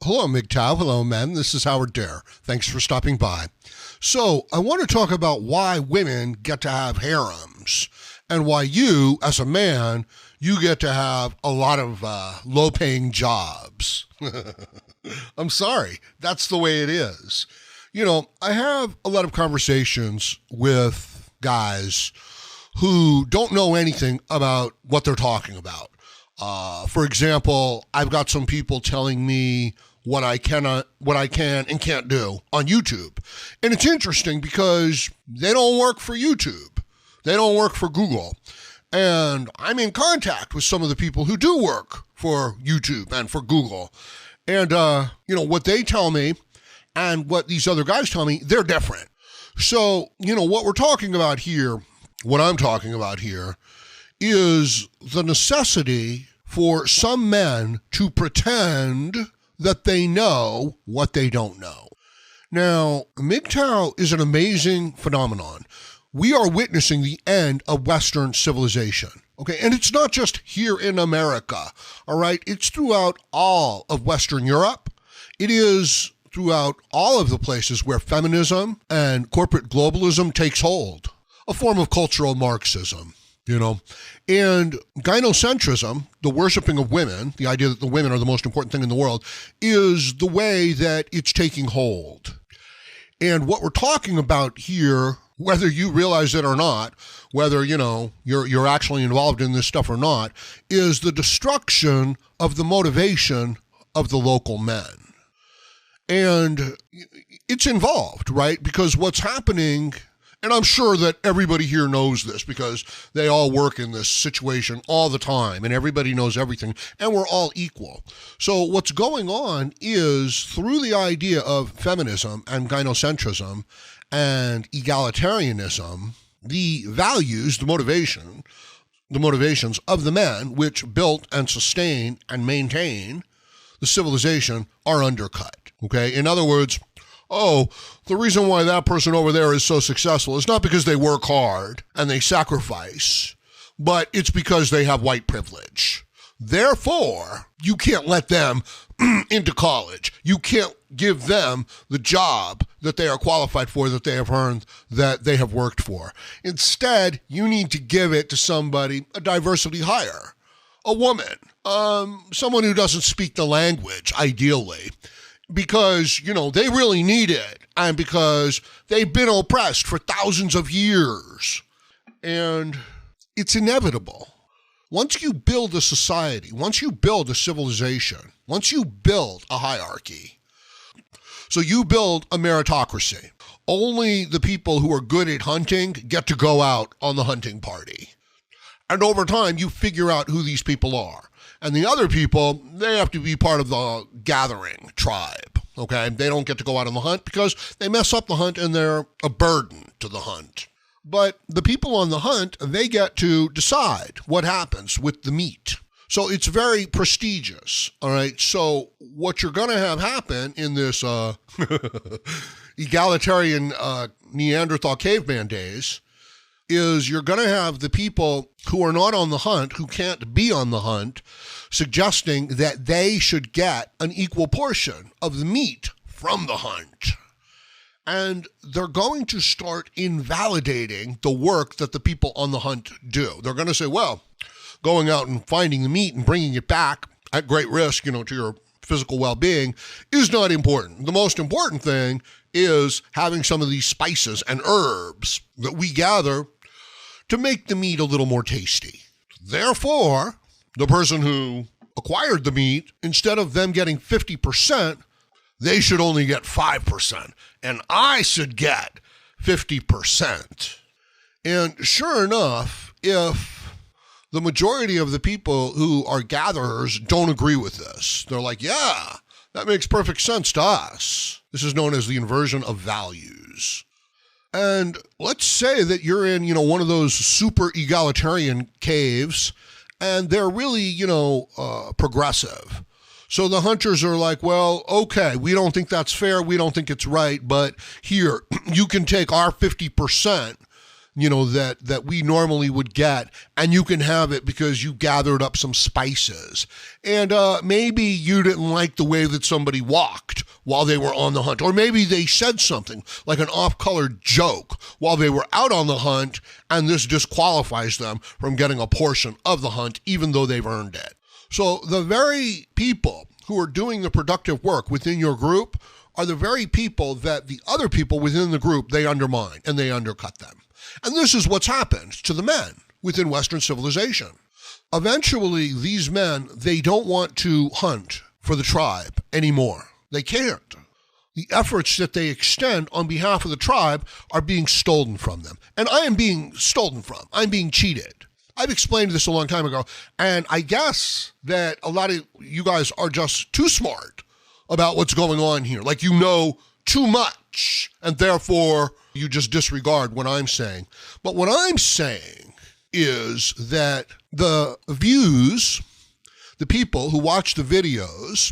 Hello, MGTOW. Hello, men. This is Howard Dare. Thanks for stopping by. So, I want to talk about why women get to have harems and why you, as a man, you get to have a lot of low-paying jobs. I'm sorry. That's the way it is. You know, I have a lot of conversations with guys who don't know anything about what they're talking about. For example, I've got some people telling me what I can and can't do on YouTube. And it's interesting because they don't work for YouTube. They don't work for Google. And I'm in contact with some of the people who do work for YouTube and for Google. And, what they tell me and what these other guys tell me, they're different. So, what we're talking about here, what I'm talking about here, is the necessity for some men to pretend that they know what they don't know. Now, MGTOW is an amazing phenomenon. We are witnessing the end of Western civilization, okay? And it's not just here in America, all right? It's throughout all of Western Europe. It is throughout all of the places where feminism and corporate globalism takes hold, a form of cultural Marxism. And gynocentrism, the worshiping of women, the idea that the women are the most important thing in the world, is the way that it's taking hold. And what we're talking about here, whether you realize it or not, whether, you're actually involved in this stuff or not, is the destruction of the motivation of the local men. And it's involved, right? Because what's happening, and I'm sure that everybody here knows this because they all work in this situation all the time and everybody knows everything and we're all equal. So what's going on is through the idea of feminism and gynocentrism and egalitarianism, the values, the motivations of the men which built and sustain and maintain the civilization are undercut. Okay? In other words, the reason why that person over there is so successful is not because they work hard and they sacrifice, but it's because they have white privilege. Therefore, you can't let them into college. You can't give them the job that they are qualified for, that they have earned, that they have worked for. Instead, you need to give it to somebody, a diversity hire, a woman, someone who doesn't speak the language, ideally, because, they really need it and because they've been oppressed for thousands of years. And it's inevitable. Once you build a society, once you build a civilization, once you build a hierarchy, so you build a meritocracy, only the people who are good at hunting get to go out on the hunting party. And over time, you figure out who these people are. And the other people, they have to be part of the gathering tribe, okay? They don't get to go out on the hunt because they mess up the hunt and they're a burden to the hunt. But the people on the hunt, they get to decide what happens with the meat. So it's very prestigious, all right? So what you're going to have happen in this egalitarian Neanderthal caveman days is you're going to have the people who are not on the hunt, who can't be on the hunt, suggesting that they should get an equal portion of the meat from the hunt. And they're going to start invalidating the work that the people on the hunt do. They're going to say, well, going out and finding the meat and bringing it back at great risk, to your physical well-being is not important. The most important thing is having some of these spices and herbs that we gather to make the meat a little more tasty. Therefore, the person who acquired the meat, instead of them getting 50%, they should only get 5%. And I should get 50%. And sure enough, if the majority of the people who are gatherers don't agree with this, they're like, yeah, that makes perfect sense to us. This is known as the inversion of values. And let's say that you're in, one of those super egalitarian caves, and they're really, progressive. So the hunters are like, well, okay, we don't think that's fair. We don't think it's right. But here, you can take our 50% that we normally would get, and you can have it because you gathered up some spices. And maybe you didn't like the way that somebody walked while they were on the hunt, or maybe they said something like an off-colored joke while they were out on the hunt, and this disqualifies them from getting a portion of the hunt, even though they've earned it. So the very people who are doing the productive work within your group are the very people that the other people within the group, they undermine and they undercut them. And this is what's happened to the men within Western civilization. Eventually, these men, they don't want to hunt for the tribe anymore. They can't. The efforts that they extend on behalf of the tribe are being stolen from them. And I am being stolen from. I'm being cheated. I've explained this a long time ago, and I guess that a lot of you guys are just too smart about what's going on here. Like you know too much, and therefore you just disregard what I'm saying. But what I'm saying is that the views, the people who watch the videos,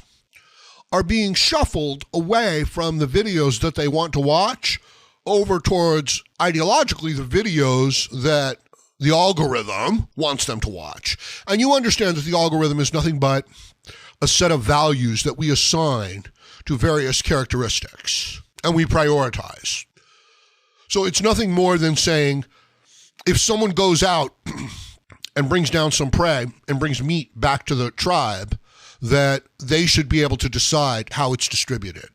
are being shuffled away from the videos that they want to watch over towards ideologically the videos that the algorithm wants them to watch. And you understand that the algorithm is nothing but a set of values that we assign to various characteristics, and we prioritize. So it's nothing more than saying, if someone goes out and brings down some prey and brings meat back to the tribe, that they should be able to decide how it's distributed.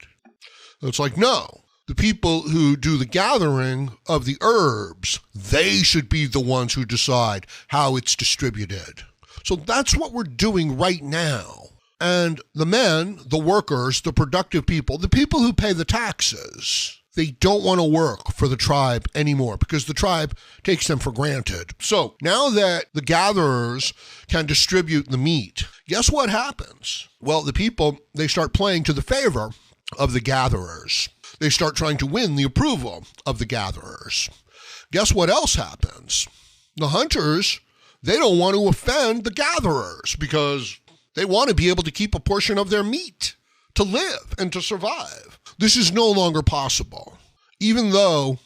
It's like, no, the people who do the gathering of the herbs, they should be the ones who decide how it's distributed. So that's what we're doing right now. And the men, the workers, the productive people, the people who pay the taxes, they don't want to work for the tribe anymore because the tribe takes them for granted. So now that the gatherers can distribute the meat, guess what happens? Well, the people, they start playing to the favor of the gatherers. They start trying to win the approval of the gatherers. Guess what else happens? The hunters, they don't want to offend the gatherers because they want to be able to keep a portion of their meat to live and to survive. This is no longer possible. Even though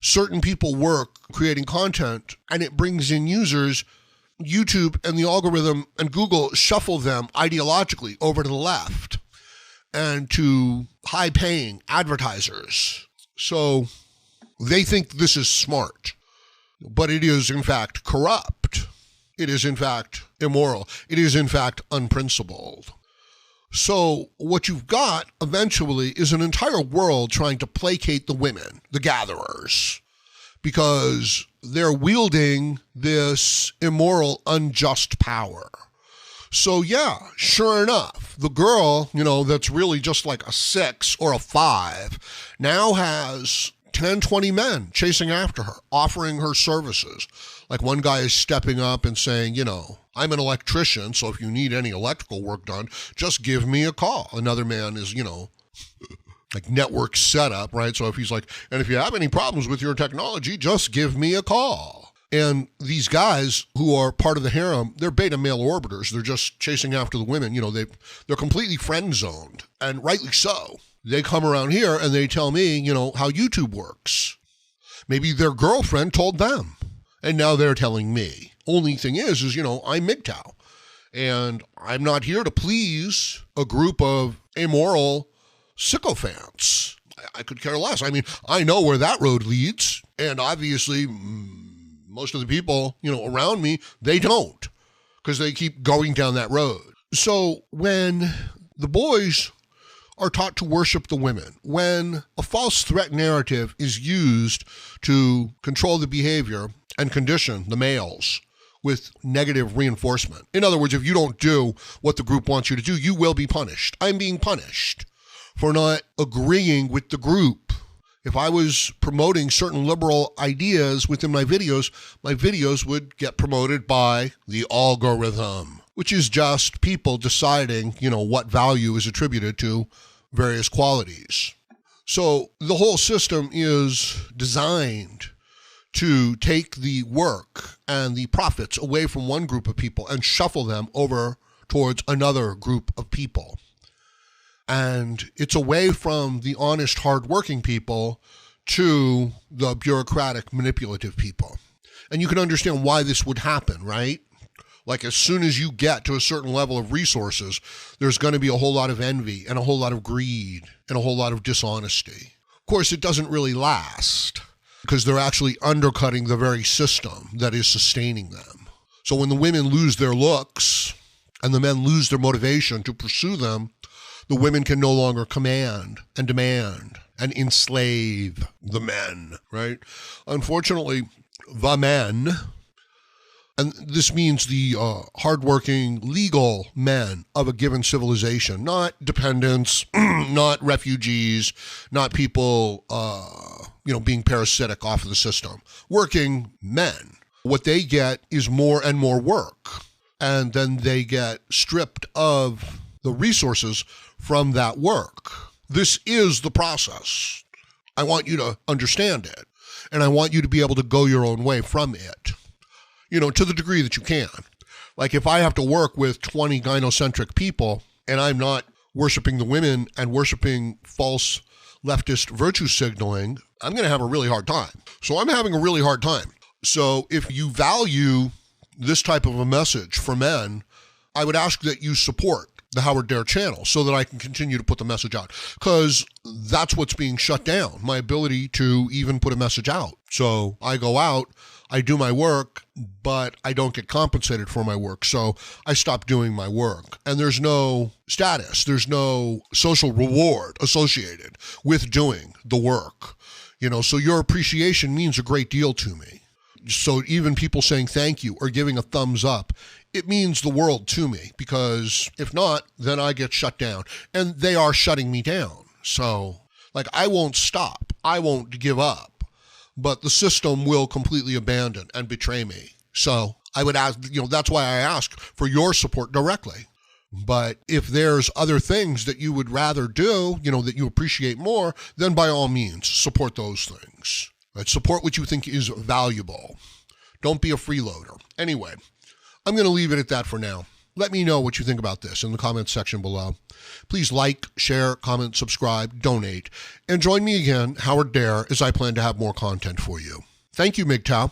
certain people work creating content and it brings in users, YouTube and the algorithm and Google shuffle them ideologically over to the left and to high-paying advertisers. So they think this is smart, but it is in fact corrupt. It is in fact immoral. It is in fact unprincipled. So what you've got eventually is an entire world trying to placate the women, the gatherers, because they're wielding this immoral, unjust power. So yeah, sure enough, the girl, that's really just like a 6 or a 5 now has 10, 20 men chasing after her, offering her services. Like one guy is stepping up and saying, I'm an electrician, so if you need any electrical work done, just give me a call. Another man is, like network setup, right? So if he's like, and if you have any problems with your technology, just give me a call. And these guys who are part of the harem, they're beta male orbiters. They're just chasing after the women. They're completely friend zoned, and rightly so. They come around here and they tell me, how YouTube works. Maybe their girlfriend told them, and now they're telling me. Only thing is I'm MGTOW, and I'm not here to please a group of immoral sycophants. I could care less. I mean, I know where that road leads, and obviously most of the people, around me, they don't, because they keep going down that road. So when the boys are taught to worship the women, when a false threat narrative is used to control the behavior and condition the males with negative reinforcement. In other words, if you don't do what the group wants you to do, you will be punished. I'm being punished for not agreeing with the group. If I was promoting certain liberal ideas within my videos would get promoted by the algorithm, which is just people deciding, what value is attributed to various qualities. So the whole system is designed to take the work and the profits away from one group of people and shuffle them over towards another group of people. And it's away from the honest, hardworking people to the bureaucratic, manipulative people. And you can understand why this would happen, right? Like as soon as you get to a certain level of resources, there's going to be a whole lot of envy and a whole lot of greed and a whole lot of dishonesty. Of course, it doesn't really last because they're actually undercutting the very system that is sustaining them. So when the women lose their looks and the men lose their motivation to pursue them, the women can no longer command and demand and enslave the men, right? Unfortunately, the men, and this means the hardworking, legal men of a given civilization, not dependents, not refugees, not people, being parasitic off of the system. Working men. What they get is more and more work, and then they get stripped of the resources from that work. This is the process. I want you to understand it, and I want you to be able to go your own way from it. To the degree that you can. Like if I have to work with 20 gynocentric people and I'm not worshiping the women and worshiping false leftist virtue signaling, I'm going to have a really hard time. So I'm having a really hard time. So if you value this type of a message for men, I would ask that you support the Howard Dare channel so that I can continue to put the message out, because that's what's being shut down, my ability to even put a message out. So I go out, I do my work, but I don't get compensated for my work. So I stop doing my work. And there's no status. There's no social reward associated with doing the work. So your appreciation means a great deal to me. So even people saying thank you or giving a thumbs up, it means the world to me, because if not, then I get shut down. And they are shutting me down. So I won't stop. I won't give up. But the system will completely abandon and betray me. So I would ask, that's why I ask for your support directly. But if there's other things that you would rather do, that you appreciate more, then by all means, support those things. Right? Support what you think is valuable. Don't be a freeloader. Anyway, I'm going to leave it at that for now. Let me know what you think about this in the comments section below. Please like, share, comment, subscribe, donate, and join me again, Howard Dare, as I plan to have more content for you. Thank you, MGTOW.